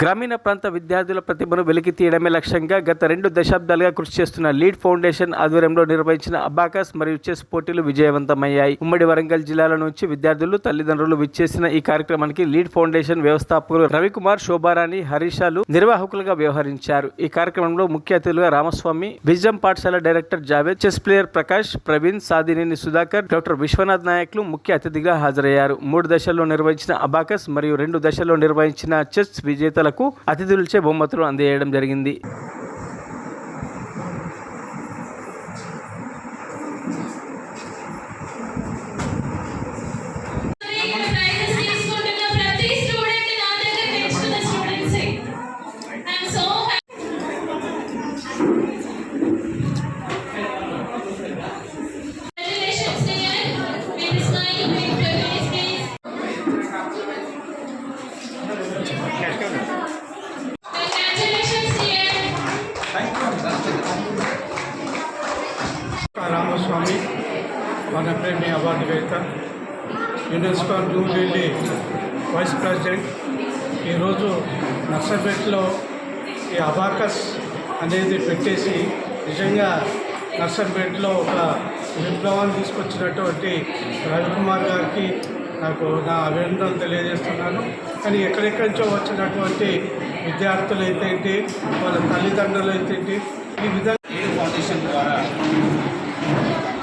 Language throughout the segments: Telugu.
గ్రామీణ ప్రాంత విద్యార్థుల ప్రతిభను వెలికి తీయడమే లక్ష్యంగా గత 2 దశాబ్దాలుగా కృషి చేస్తున్న లీడ్ ఫౌండేషన్ ఆధ్వర్యంలో నిర్వహించిన అబాకస్ మరియు చెస్ పోటీలు విజయవంతమయ్యాయి. ఉమ్మడి వరంగల్ జిల్లాల నుంచి విద్యార్థులు, తల్లిదండ్రులు విచ్చేసిన ఈ కార్యక్రమానికి లీడ్ ఫౌండేషన్ వ్యవస్థాపకులు రవికుమార్, శోభారాణి, హరీషాలు నిర్వాహకులుగా వ్యవహరించారు. ఈ కార్యక్రమంలో ముఖ్య అతిథులుగా రామస్వామి, విజయం పాఠశాల director Javed, chess player Prakash, Praveen, Sadineni Sudhakar, doctor Vishwanath నాయక్లు ముఖ్య అతిథిగా హాజరయ్యారు. 3 దశల్లో నిర్వహించిన అబాకస్ మరియు 2 దశల్లో నిర్వహించిన చెస్ విజేతలకు అతిథులచే బహుమతులు అందజేయడం జరిగింది. రామస్వామి వనప్రేమి అవార్డు గ్రహీత, యునెస్కో న్యూఢిల్లీ వైస్ ప్రెసిడెంట్. ఈరోజు నర్సంపేటలో ఈ అబాకస్ అనేది పెట్టేసి నిజంగా నర్సంపేటలో ఒక విప్లవాన్ని తీసుకొచ్చినటువంటి రవికుమార్ గారికి నాకు నా అభినందనలు తెలియజేస్తున్నాను. కానీ ఎక్కడెక్కడి నుంచో వచ్చినటువంటి విద్యార్థులు అయితే వాళ్ళ తల్లిదండ్రులు అయితే ఈ విధంగా ఫౌండేషన్ ద్వారా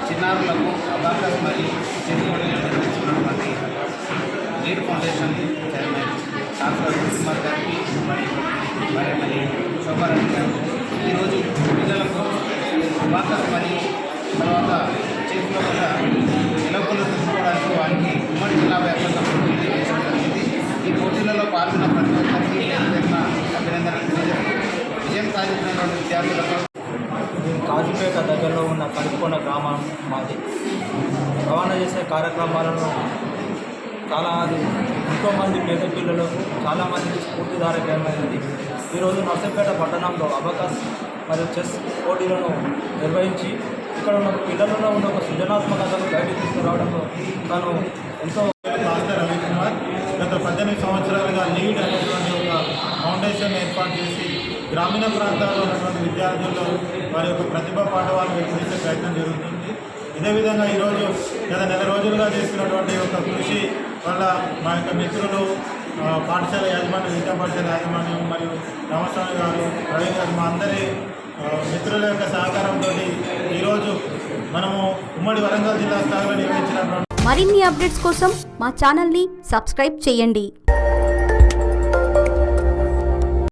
చిన్నారులకు అబాకస్ మరియు చెస్ పోటీలు నిర్వహిస్తున్నటువంటి lead foundation chairman doctor Ravikumar గారికి మరి శోభారాణి గారు ఈరోజు పిల్లలకు అబాకస్ మరియు తర్వాత చెస్లో కూడా ఎలుకలు తీసుకోవడానికి వారికి ఉమ్మడి జిల్లా వ్యాప్తంగా పోటీలు నిర్వహించడం జరిగింది. ఈ పోటీలలో పాల్గొన్న ప్రతి ఒక్కరికి అభినందనలు తెలియజేస్తూ విజయం సాధించినటువంటి విద్యార్థులకు కాజుపేట దగ్గరలో ఉన్న కడుపుకొండ గ్రామం మాది. రవాణా చేసే కార్యక్రమాలను ఎంతోమంది పేద పిల్లలకు చాలామంది స్ఫూర్తిదాయకమైనది. ఈరోజు నర్సంపేట పట్టణంలో అబాకస్ మరియు చెస్ పోటీలను నిర్వహించి ఇక్కడ ఉన్న పిల్లలలో ఉన్న ఒక సృజనాత్మకతను బయటకు తీసుకురావడంలో తాను ఎంతో రవికుమార్ గత 18 సంవత్సరాలుగా లీడ్ అనేటువంటి ఒక ఫౌండేషన్ ఏర్పాటు చేసి గ్రామీణ ప్రాంతాల్లో ఉన్నటువంటి విద్యార్థుల్లో వారి యొక్క ప్రతిభా పాఠవాలను వెలికితీసే ప్రయత్నం జరుగుతుంది. ఇదే విధంగా ఈరోజు గత 4 రోజులుగా చేస్తున్నటువంటి ఒక కృషి వల్ల మా యొక్క మిత్రులు, పాఠశాల యాజమాన్యం, విద్యా పాఠశాల యాజమాన్యం మరియు రామస్వామి గారు, ప్రవీణ్ గారు, మా అందరి మిత్రుల యొక్క సహకారంతో ఈరోజు మనము ఉమ్మడి వరంగల్ జిల్లా స్థాయిలో నిర్వహించినటువంటి మరిన్ని అప్డేట్స్ కోసం మా ఛానల్ని సబ్స్క్రైబ్ చేయండి.